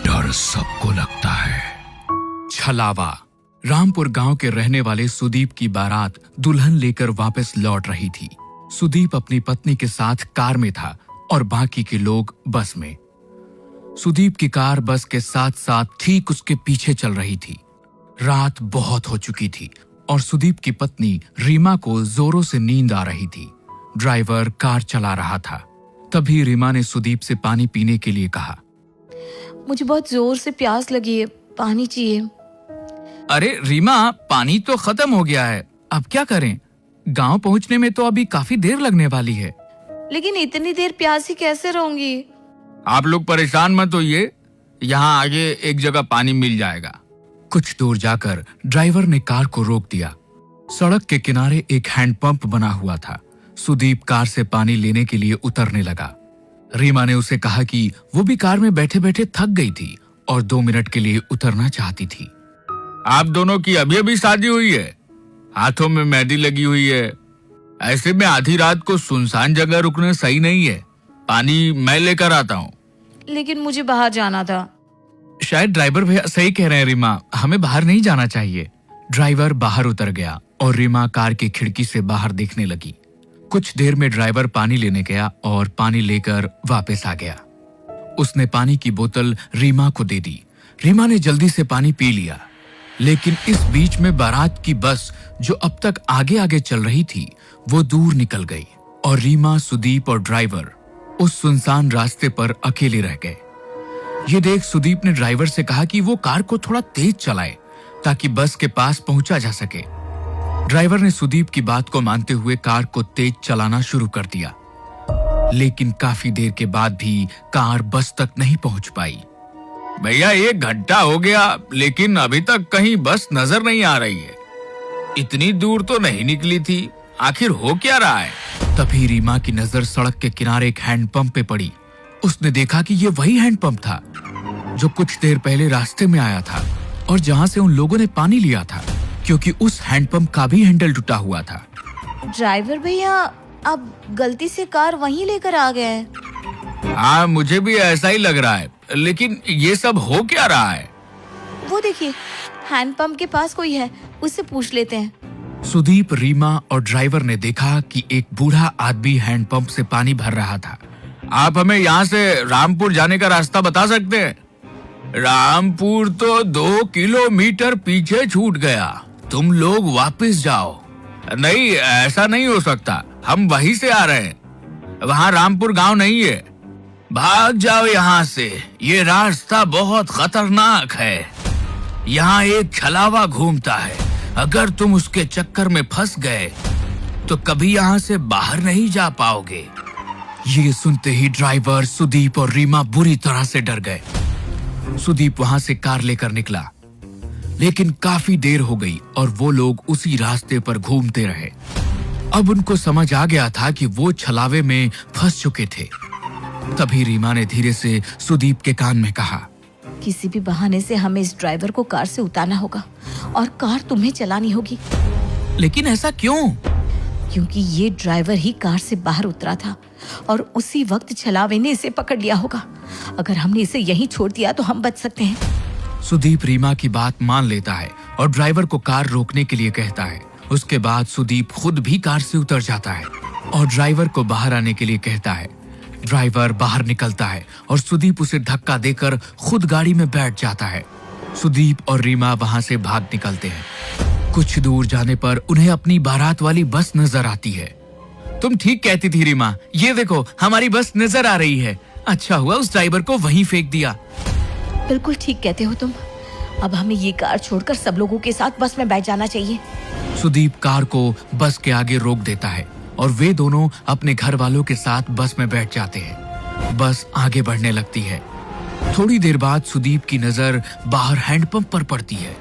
डर सबको लगता है। छलावा। रामपुर गांव के रहने वाले सुदीप की बारात दुल्हन लेकर वापस लौट रही थी। सुदीप अपनी पत्नी के साथ कार में था और बाकी के लोग बस में। सुदीप की कार बस के साथ साथ ठीक उसके पीछे चल रही थी। रात बहुत हो चुकी थी और सुदीप की पत्नी रीमा को जोरों से नींद आ रही थी। ड्राइवर कार चला रहा था। तभी रीमा ने सुदीप से पानी पीने के लिए कहा। मुझे बहुत जोर से प्यास लगी है, पानी चाहिए। अरे रीमा, पानी तो खत्म हो गया है, अब क्या करें? गांव पहुंचने में तो अभी काफी देर लगने वाली है। लेकिन इतनी देर प्यासी कैसे रहूंगी? आप लोग परेशान मत होइए, यहाँ आगे एक जगह पानी मिल जाएगा। कुछ दूर जाकर ड्राइवर ने कार को रोक दिया। सड़क के किनारे एक हैंडपंप बना हुआ था। सुदीप कार से पानी लेने के लिए उतरने लगा। रीमा ने उसे कहा कि वो भी कार में बैठे बैठे थक गई थी और 2 मिनट के लिए उतरना चाहती थी। आप दोनों की अभी अभी शादी हुई है, हाथों में मेहंदी लगी हुई है, ऐसे में आधी रात को सुनसान जगह रुकना सही नहीं है। पानी मैं लेकर आता हूँ। लेकिन मुझे बाहर जाना था। शायद ड्राइवर भैया सही कह रहे हैं रीमा, हमें बाहर नहीं जाना चाहिए। ड्राइवर बाहर उतर गया और रीमा कार की खिड़की से बाहर देखने लगी। कुछ देर में ड्राइवर पानी लेने गया और पानी लेकर वापस आ गया। उसने पानी की बोतल रीमा को दे दी। रीमा ने जल्दी से पानी पी लिया। लेकिन इस बीच में बारात की बस जो अब तक आगे आगे चल रही थी वो दूर निकल गई और रीमा, सुदीप और ड्राइवर उस सुनसान रास्ते पर अकेले रह गए। ये देख सुदीप ने ड्राइवर से कहा कि वो कार को थोड़ा तेज चलाए ताकि बस के पास पहुंचा जा सके। ड्राइवर ने सुदीप की बात को मानते हुए कार को तेज चलाना शुरू कर दिया। लेकिन काफी देर के बाद भी कार बस तक नहीं पहुंच पाई। भैया 1 घंटा हो गया लेकिन अभी तक कहीं बस नजर नहीं आ रही है। इतनी दूर तो नहीं निकली थी, आखिर हो क्या रहा है? तभी रीमा की नजर सड़क के किनारे एक हैंडपंप पे पड़ी। उसने देखा कि ये वही हैंडपंप था जो कुछ देर पहले रास्ते में आया था और जहां से उन लोगों ने पानी लिया था, क्योंकि उस हैंडपंप का भी हैंडल टूटा हुआ था। ड्राइवर भैया, आप गलती से कार वहीं लेकर आ गए हैं। हाँ, मुझे भी ऐसा ही लग रहा है, लेकिन ये सब हो क्या रहा है? वो देखिए, हैंडपंप के पास कोई है, उससे पूछ लेते हैं। सुदीप, रीमा और ड्राइवर ने देखा कि एक बूढ़ा आदमी हैंडपंप से पानी भर रहा था। आप हमें यहाँ से रामपुर जाने का रास्ता बता सकते हैं? रामपुर तो 2 किलोमीटर पीछे छूट गया, तुम लोग वापस जाओ। नहीं, ऐसा नहीं हो सकता, हम वहीं से आ रहे हैं, वहाँ रामपुर गांव नहीं है। भाग जाओ यहाँ से, ये रास्ता बहुत खतरनाक है। यहाँ एक छलावा घूमता है, अगर तुम उसके चक्कर में फंस गए तो कभी यहाँ से बाहर नहीं जा पाओगे। ये सुनते ही ड्राइवर, सुदीप और रीमा बुरी तरह से डर गए। सुदीप वहां से कार लेकर निकला, लेकिन काफी देर हो गई और वो लोग उसी रास्ते पर घूमते रहे। अब उनको समझ आ गया था कि वो छलावे में फंस चुके थे। तभी रीमा ने धीरे से सुदीप के कान में कहा, किसी भी बहाने से हमें इस ड्राइवर को कार से उतारना होगा और कार तुम्हें चलानी होगी। लेकिन ऐसा क्यों? क्योंकि ये ड्राइवर ही कार से बाहर उतरा था और उसी वक्त छलावे ने इसे पकड़ लिया होगा। अगर हमने इसे यहीं छोड़ दिया तो हम बच सकते हैं। सुदीप रीमा की बात मान लेता है और ड्राइवर को कार रोकने के लिए कहता है। उसके बाद सुदीप खुद भी कार से उतर जाता है और ड्राइवर को बाहर आने के लिए कहता है। ड्राइवर बाहर निकलता है और सुदीप उसे धक्का देकर खुद गाड़ी में बैठ जाता है। सुदीप और रीमा वहां से भाग निकलते हैं। कुछ दूर जाने पर उन्हें अपनी बारात वाली बस नजर आती है। तुम ठीक कहती थी रीमा, ये देखो हमारी बस नजर आ रही है। अच्छा हुआ उस ड्राइवर को वहीं फेंक दिया। बिल्कुल ठीक कहते हो तुम। अब हमें ये कार छोड़कर सब लोगों के साथ बस में बैठ जाना चाहिए। सुदीप कार को बस के आगे रोक देता है और वे दोनों अपने घर वालों के साथ बस में बैठ जाते हैं। बस आगे बढ़ने लगती है। थोड़ी देर बाद सुदीप की नजर बाहर हैंडपंप पर पड़ती है।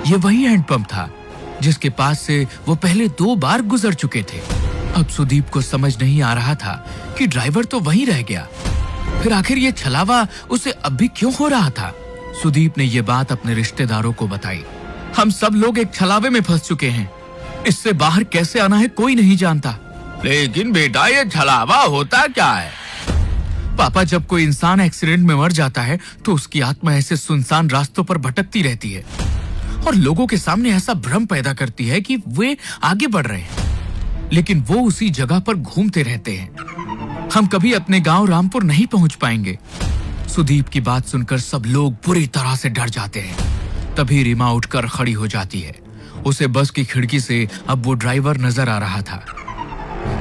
ये वही हैंडपंप था जिसके पास से वो पहले 2 बार गुजर चुके थे। अब सुदीप को समझ नहीं आ रहा था कि ड्राइवर तो वहीं रह गया, फिर आखिर ये छलावा उसे अब भी क्यों हो रहा था। सुदीप ने ये बात अपने रिश्तेदारों को बताई। हम सब लोग एक छलावे में फंस चुके हैं, इससे बाहर कैसे आना है कोई नहीं जानता। लेकिन बेटा, ये छलावा होता क्या है? पापा, जब कोई इंसान एक्सीडेंट में मर जाता है तो उसकी आत्मा ऐसे सुनसान रास्तों पर भटकती रहती है और लोगों के सामने ऐसा भ्रम पैदा करती है कि वे आगे बढ़ रहे हैं, लेकिन वो उसी जगह पर घूमते रहते हैं। हम कभी अपने गांव रामपुर नहीं पहुंच पाएंगे। सुदीप की बात सुनकर सब लोग बुरी तरह से डर जाते हैं। तभी रीमा उठकर खड़ी हो जाती है। उसे बस की खिड़की से अब वो ड्राइवर नजर आ रहा था।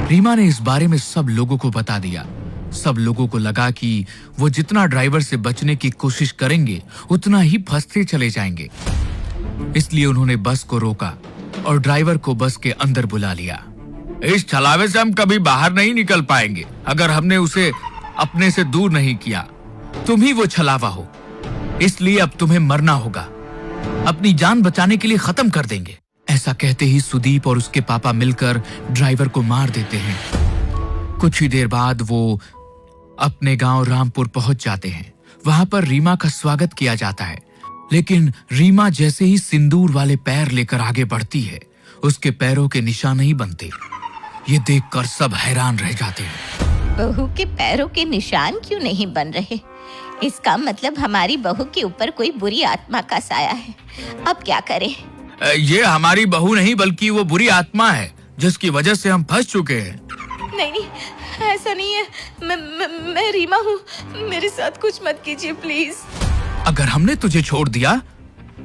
रीमा ने इस बारे में सब लोगों को बता दिया। सब लोगों को लगा कि वो जितना ड्राइवर से बचने की कोशिश करेंगे उतना ही फंसते चले जाएंगे। इसलिए उन्होंने बस को रोका और ड्राइवर को बस के अंदर बुला लिया। इस छलावे से हम कभी बाहर नहीं निकल पाएंगे अगर हमने उसे अपने से दूर नहीं किया। तुम ही वो छलावा हो, इसलिए अब तुम्हें मरना होगा। अपनी जान बचाने के लिए खत्म कर देंगे। ऐसा कहते ही सुदीप और उसके पापा मिलकर ड्राइवर को मार देते हैं। कुछ ही देर बाद वो अपने गांव रामपुर पहुंच जाते हैं। वहां पर रीमा का स्वागत किया जाता है, लेकिन रीमा जैसे ही सिंदूर वाले पैर लेकर आगे बढ़ती है, उसके पैरों के निशान नहीं बनते। ये देखकर सब हैरान रह जाते हैं। बहू के पैरों के निशान क्यों नहीं बन रहे? इसका मतलब हमारी बहू के ऊपर कोई बुरी आत्मा का साया है। अब क्या करें? ये हमारी बहू नहीं बल्कि वो बुरी आत्मा है जिसकी वजह से हम फंस चुके हैं। नहीं, ऐसा नहीं है। मैं रीमा हूँ। मेरे साथ कुछ मत कीजिए प्लीज। अगर हमने तुझे छोड़ दिया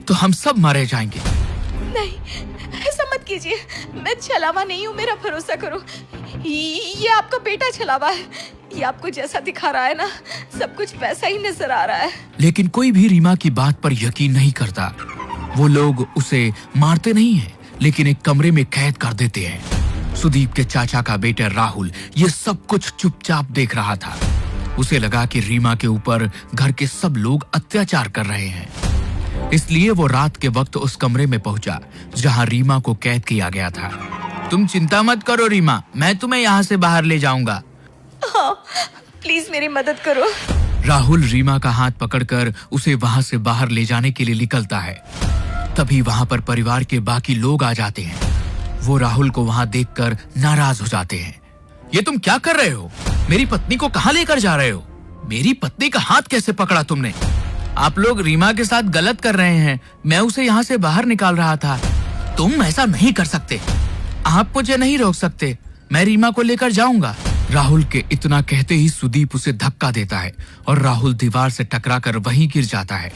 तो हम सब मारे जाएंगे। नहीं, ऐसा मत कीजिए। मैं छलावा नहीं हूँ, मेरा भरोसा करो। ये आपका बेटा छलावा है। ये आपको जैसा दिखा रहा है ना, सब कुछ वैसा ही नजर आ रहा है। लेकिन कोई भी रीमा की बात पर यकीन नहीं करता। वो लोग उसे मारते नहीं हैं, लेकिन एक कमरे में कैद कर देते हैं। सुदीप के चाचा का बेटा राहुल ये सब कुछ चुपचाप देख रहा था। उसे लगा कि रीमा के ऊपर घर के सब लोग अत्याचार कर रहे हैं, इसलिए वो रात के वक्त उस कमरे में पहुंचा जहां रीमा को कैद किया गया था। तुम चिंता मत करो रीमा, मैं तुम्हें यहाँ से बाहर ले जाऊंगा। हाँ, प्लीज मेरी मदद करो। राहुल रीमा का हाथ पकड़कर उसे वहां से बाहर ले जाने के लिए निकलता है। तभी वहां पर परिवार के बाकी लोग आ जाते हैं। वो राहुल को वहां देखकर नाराज हो जाते हैं। ये तुम क्या कर रहे हो? मेरी पत्नी को कहां लेकर जा रहे हो? मेरी पत्नी का हाथ कैसे पकड़ा तुमने? आप लोग रीमा के साथ गलत कर रहे हैं। मैं उसे यहाँ से बाहर निकाल रहा था। तुम ऐसा नहीं कर सकते। आप मुझे नहीं रोक सकते। मैं रीमा को लेकर जाऊंगा। राहुल के इतना कहते ही सुदीप उसे धक्का देता है और राहुल दीवार से टकराकर वहीं गिर जाता है।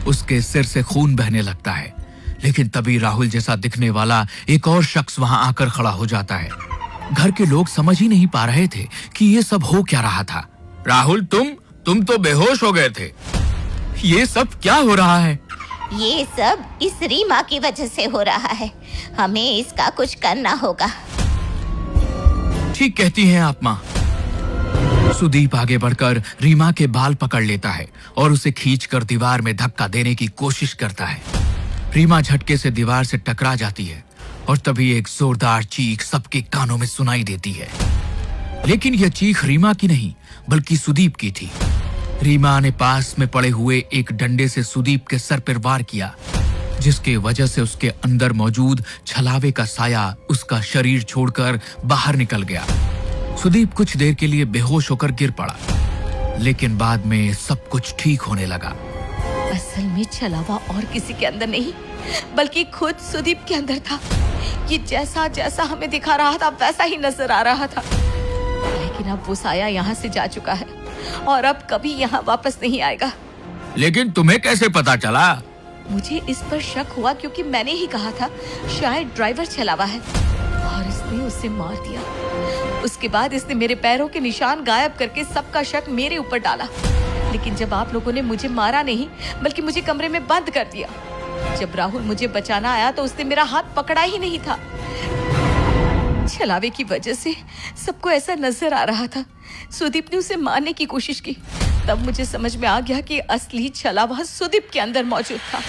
उसके सिर से खून बहने लगता है। लेकिन तभी राहुल जैसा दिखने वाला एक और शख्स वहां आकर खड़ा हो जाता है। घर के लोग समझ ही नहीं पा रहे थे कि ये सब हो क्या रहा था। राहुल, तुम तो बेहोश हो गए थे। ये सब क्या हो रहा है? ये सब इस रीमा की वजह से हो रहा है। हमें इसका कुछ करना होगा। ठीक कहती हैं आप माँ। सुदीप आगे बढ़कर रीमा के बाल पकड़ लेता है और उसे खींचकर दीवार में धक्का देने की कोशिश करता है। रीमा झटके से दीवार से टकरा जाती है और तभी एक जोरदार चीख सबके कानों में सुनाई देती है। लेकिन यह चीख रीमा की नहीं बल्कि सुदीप की थी। रीमा ने पास में पड़े हुए एक डंडे से सुदीप के सर पर वार किया, जिसके वजह से उसके अंदर मौजूद छलावे का साया उसका शरीर छोड़कर बाहर निकल गया। सुदीप कुछ देर के लिए बेहोश होकर गिर पड़ा, लेकिन बाद में सब कुछ ठीक होने लगा। असल में छलावा और किसी के अंदर नहीं बल्कि खुद सुदीप के अंदर था। ये जैसा जैसा हमें दिखा रहा था वैसा ही नजर आ रहा था। लेकिन अब वो साया यहाँ से जा चुका है और अब कभी यहाँ वापस नहीं आएगा। लेकिन तुम्हें कैसे पता चला? मुझे इस पर शक हुआ क्योंकि मैंने ही कहा था शायद ड्राइवर छलावा है और इसने उसे मार दिया। उसके बाद इसने मेरे पैरों के निशान गायब करके सबका शक मेरे ऊपर डाला। लेकिन जब आप लोगों ने मुझे मारा नहीं बल्कि मुझे कमरे में बंद कर दिया। जब राहुल मुझे बचाना आया तो उसने मेरा हाथ पकड़ा ही नहीं था। छलावे की वजह से सबको ऐसा नजर आ रहा था। सुदीप ने उसे मारने की कोशिश की। तब मुझे समझ में आ गया कि असली छलावा सुदीप के अंदर मौजूद था।